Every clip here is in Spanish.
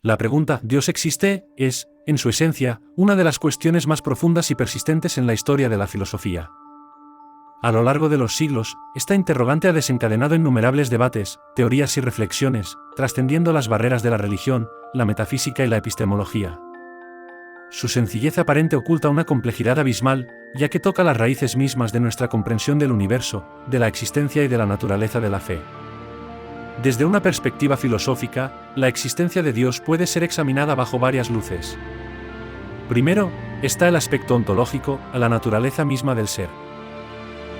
La pregunta ¿Dios existe? Es, en su esencia, una de las cuestiones más profundas y persistentes en la historia de la filosofía. A lo largo de los siglos, esta interrogante ha desencadenado innumerables debates, teorías y reflexiones, trascendiendo las barreras de la religión, la metafísica y la epistemología. Su sencillez aparente oculta una complejidad abismal, ya que toca las raíces mismas de nuestra comprensión del universo, de la existencia y de la naturaleza de la fe. Desde una perspectiva filosófica, la existencia de Dios puede ser examinada bajo varias luces. Primero, está el aspecto ontológico, a la naturaleza misma del ser.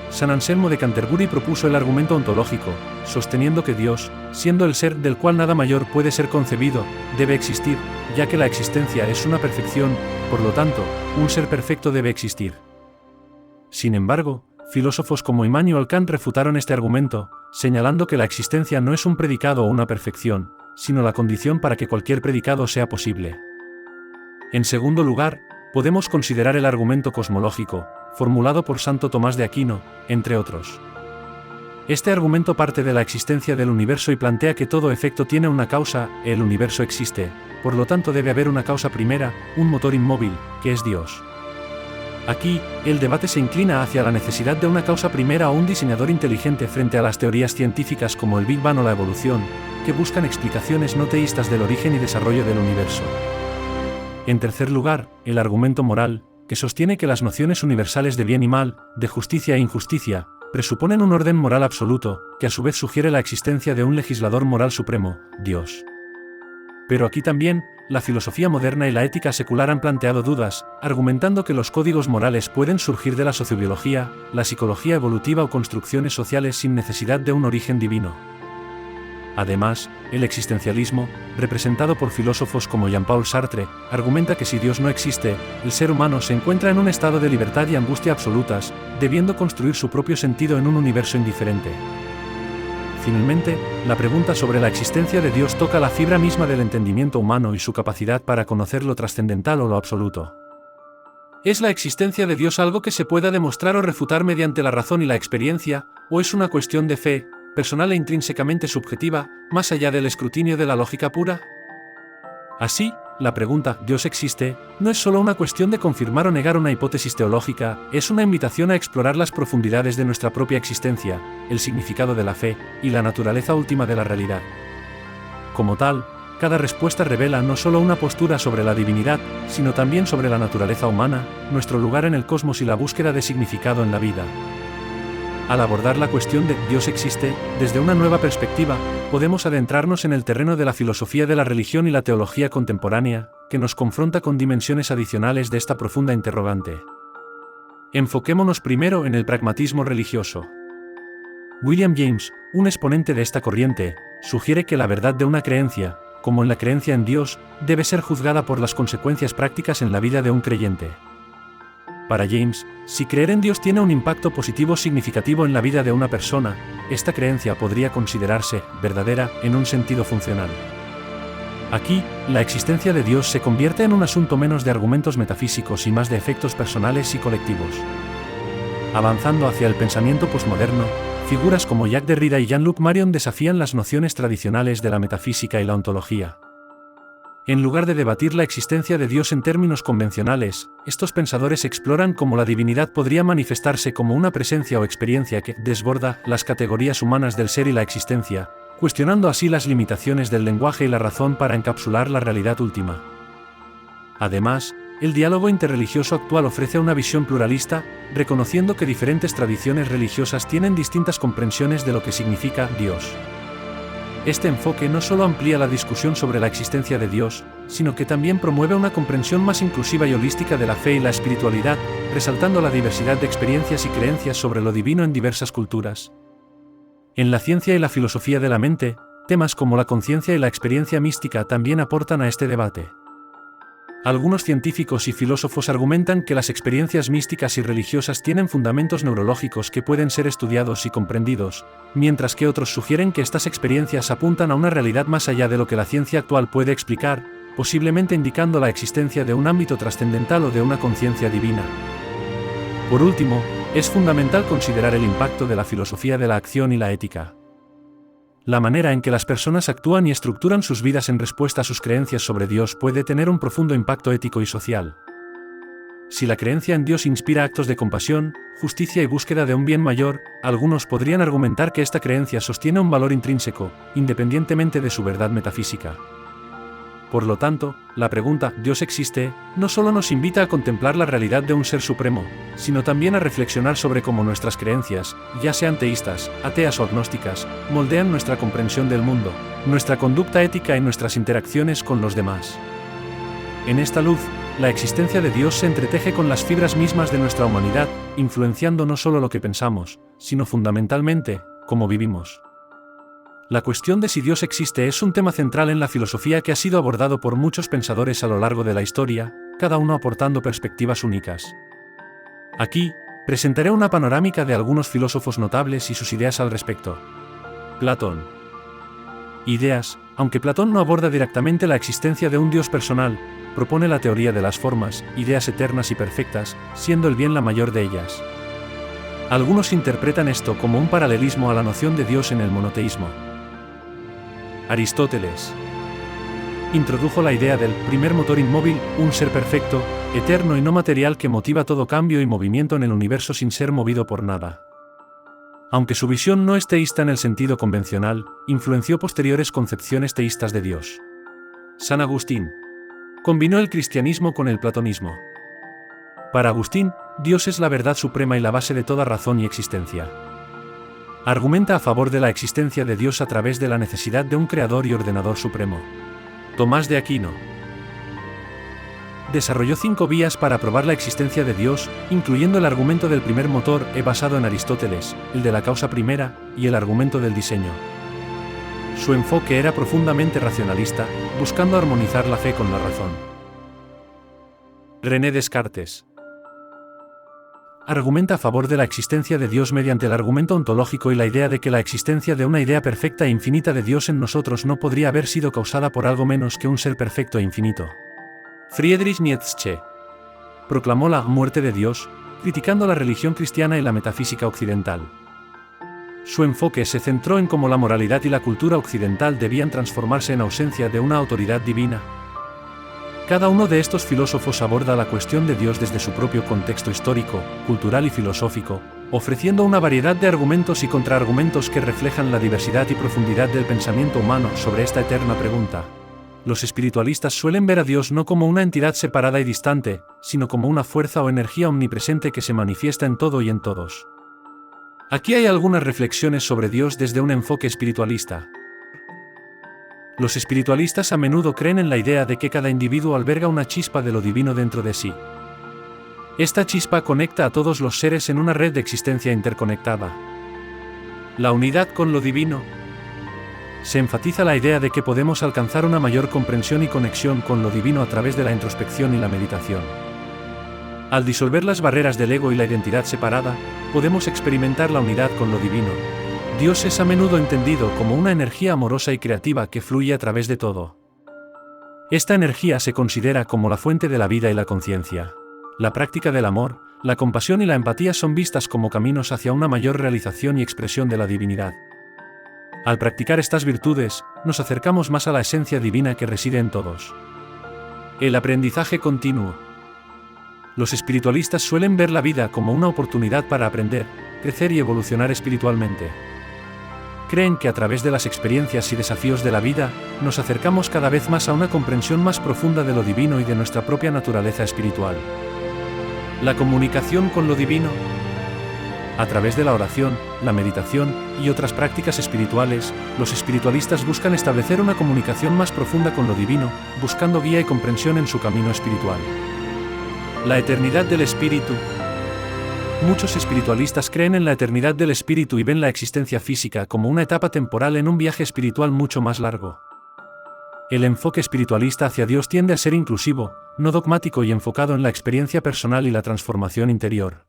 San Anselmo de Canterbury propuso el argumento ontológico, sosteniendo que Dios, siendo el ser del cual nada mayor puede ser concebido, debe existir, ya que la existencia es una perfección, por lo tanto, un ser perfecto debe existir. Sin embargo, filósofos como Immanuel Kant refutaron este argumento, señalando que la existencia no es un predicado o una perfección, sino la condición para que cualquier predicado sea posible. En segundo lugar, podemos considerar el argumento cosmológico, formulado por Santo Tomás de Aquino, entre otros. Este argumento parte de la existencia del universo y plantea que todo efecto tiene una causa, el universo existe, por lo tanto debe haber una causa primera, un motor inmóvil, que es Dios. Aquí, el debate se inclina hacia la necesidad de una causa primera o un diseñador inteligente frente a las teorías científicas como el Big Bang o la evolución, que buscan explicaciones no teístas del origen y desarrollo del universo. En tercer lugar, el argumento moral, que sostiene que las nociones universales de bien y mal, de justicia e injusticia, presuponen un orden moral absoluto, que a su vez sugiere la existencia de un legislador moral supremo, Dios. Pero aquí también, la filosofía moderna y la ética secular han planteado dudas, argumentando que los códigos morales pueden surgir de la sociobiología, la psicología evolutiva o construcciones sociales sin necesidad de un origen divino. Además, el existencialismo, representado por filósofos como Jean-Paul Sartre, argumenta que si Dios no existe, el ser humano se encuentra en un estado de libertad y angustia absolutas, debiendo construir su propio sentido en un universo indiferente. Finalmente, la pregunta sobre la existencia de Dios toca la fibra misma del entendimiento humano y su capacidad para conocer lo trascendental o lo absoluto. ¿Es la existencia de Dios algo que se pueda demostrar o refutar mediante la razón y la experiencia, o es una cuestión de fe, personal e intrínsecamente subjetiva, más allá del escrutinio de la lógica pura? Así, la pregunta ¿Dios existe? No es solo una cuestión de confirmar o negar una hipótesis teológica, es una invitación a explorar las profundidades de nuestra propia existencia, el significado de la fe, y la naturaleza última de la realidad. Como tal, cada respuesta revela no solo una postura sobre la divinidad, sino también sobre la naturaleza humana, nuestro lugar en el cosmos y la búsqueda de significado en la vida. Al abordar la cuestión de ¿Dios existe? Desde una nueva perspectiva, podemos adentrarnos en el terreno de la filosofía de la religión y la teología contemporánea, que nos confronta con dimensiones adicionales de esta profunda interrogante. Enfoquémonos primero en el pragmatismo religioso. William James, un exponente de esta corriente, sugiere que la verdad de una creencia, como en la creencia en Dios, debe ser juzgada por las consecuencias prácticas en la vida de un creyente. Para James, si creer en Dios tiene un impacto positivo significativo en la vida de una persona, esta creencia podría considerarse verdadera en un sentido funcional. Aquí, la existencia de Dios se convierte en un asunto menos de argumentos metafísicos y más de efectos personales y colectivos. Avanzando hacia el pensamiento posmoderno, figuras como Jacques Derrida y Jean-Luc Marion desafían las nociones tradicionales de la metafísica y la ontología. En lugar de debatir la existencia de Dios en términos convencionales, estos pensadores exploran cómo la divinidad podría manifestarse como una presencia o experiencia que desborda las categorías humanas del ser y la existencia, cuestionando así las limitaciones del lenguaje y la razón para encapsular la realidad última. Además, el diálogo interreligioso actual ofrece una visión pluralista, reconociendo que diferentes tradiciones religiosas tienen distintas comprensiones de lo que significa Dios. Este enfoque no solo amplía la discusión sobre la existencia de Dios, sino que también promueve una comprensión más inclusiva y holística de la fe y la espiritualidad, resaltando la diversidad de experiencias y creencias sobre lo divino en diversas culturas. En la ciencia y la filosofía de la mente, temas como la conciencia y la experiencia mística también aportan a este debate. Algunos científicos y filósofos argumentan que las experiencias místicas y religiosas tienen fundamentos neurológicos que pueden ser estudiados y comprendidos, mientras que otros sugieren que estas experiencias apuntan a una realidad más allá de lo que la ciencia actual puede explicar, posiblemente indicando la existencia de un ámbito trascendental o de una conciencia divina. Por último, es fundamental considerar el impacto de la filosofía de la acción y la ética. La manera en que las personas actúan y estructuran sus vidas en respuesta a sus creencias sobre Dios puede tener un profundo impacto ético y social. Si la creencia en Dios inspira actos de compasión, justicia y búsqueda de un bien mayor, algunos podrían argumentar que esta creencia sostiene un valor intrínseco, independientemente de su verdad metafísica. Por lo tanto, la pregunta ¿Dios existe?, no solo nos invita a contemplar la realidad de un ser supremo, sino también a reflexionar sobre cómo nuestras creencias, ya sean teístas, ateas o agnósticas, moldean nuestra comprensión del mundo, nuestra conducta ética y nuestras interacciones con los demás. En esta luz, la existencia de Dios se entreteje con las fibras mismas de nuestra humanidad, influenciando no solo lo que pensamos, sino fundamentalmente, cómo vivimos. La cuestión de si Dios existe es un tema central en la filosofía que ha sido abordado por muchos pensadores a lo largo de la historia, cada uno aportando perspectivas únicas. Aquí, presentaré una panorámica de algunos filósofos notables y sus ideas al respecto. Platón. Ideas. Aunque Platón no aborda directamente la existencia de un Dios personal, propone la teoría de las formas, ideas eternas y perfectas, siendo el bien la mayor de ellas. Algunos interpretan esto como un paralelismo a la noción de Dios en el monoteísmo. Aristóteles introdujo la idea del primer motor inmóvil, un ser perfecto, eterno y no material que motiva todo cambio y movimiento en el universo sin ser movido por nada. Aunque su visión no es teísta en el sentido convencional, influenció posteriores concepciones teístas de Dios. San Agustín combinó el cristianismo con el platonismo. Para Agustín, Dios es la verdad suprema y la base de toda razón y existencia. Argumenta a favor de la existencia de Dios a través de la necesidad de un creador y ordenador supremo. Tomás de Aquino desarrolló 5 vías para probar la existencia de Dios, incluyendo el argumento del primer motor, basado en Aristóteles, el de la causa primera, y el argumento del diseño. Su enfoque era profundamente racionalista, buscando armonizar la fe con la razón. René Descartes argumenta a favor de la existencia de Dios mediante el argumento ontológico y la idea de que la existencia de una idea perfecta e infinita de Dios en nosotros no podría haber sido causada por algo menos que un ser perfecto e infinito. Friedrich Nietzsche proclamó la muerte de Dios, criticando la religión cristiana y la metafísica occidental. Su enfoque se centró en cómo la moralidad y la cultura occidental debían transformarse en ausencia de una autoridad divina. Cada uno de estos filósofos aborda la cuestión de Dios desde su propio contexto histórico, cultural y filosófico, ofreciendo una variedad de argumentos y contraargumentos que reflejan la diversidad y profundidad del pensamiento humano sobre esta eterna pregunta. Los espiritualistas suelen ver a Dios no como una entidad separada y distante, sino como una fuerza o energía omnipresente que se manifiesta en todo y en todos. Aquí hay algunas reflexiones sobre Dios desde un enfoque espiritualista. Los espiritualistas a menudo creen en la idea de que cada individuo alberga una chispa de lo divino dentro de sí. Esta chispa conecta a todos los seres en una red de existencia interconectada. La unidad con lo divino. Se enfatiza la idea de que podemos alcanzar una mayor comprensión y conexión con lo divino a través de la introspección y la meditación. Al disolver las barreras del ego y la identidad separada, podemos experimentar la unidad con lo divino. Dios es a menudo entendido como una energía amorosa y creativa que fluye a través de todo. Esta energía se considera como la fuente de la vida y la conciencia. La práctica del amor, la compasión y la empatía son vistas como caminos hacia una mayor realización y expresión de la divinidad. Al practicar estas virtudes, nos acercamos más a la esencia divina que reside en todos. El aprendizaje continuo. Los espiritualistas suelen ver la vida como una oportunidad para aprender, crecer y evolucionar espiritualmente. Creen que a través de las experiencias y desafíos de la vida, nos acercamos cada vez más a una comprensión más profunda de lo divino y de nuestra propia naturaleza espiritual. La comunicación con lo divino. A través de la oración, la meditación y otras prácticas espirituales, los espiritualistas buscan establecer una comunicación más profunda con lo divino, buscando guía y comprensión en su camino espiritual. La eternidad del espíritu. Muchos espiritualistas creen en la eternidad del espíritu y ven la existencia física como una etapa temporal en un viaje espiritual mucho más largo. El enfoque espiritualista hacia Dios tiende a ser inclusivo, no dogmático y enfocado en la experiencia personal y la transformación interior.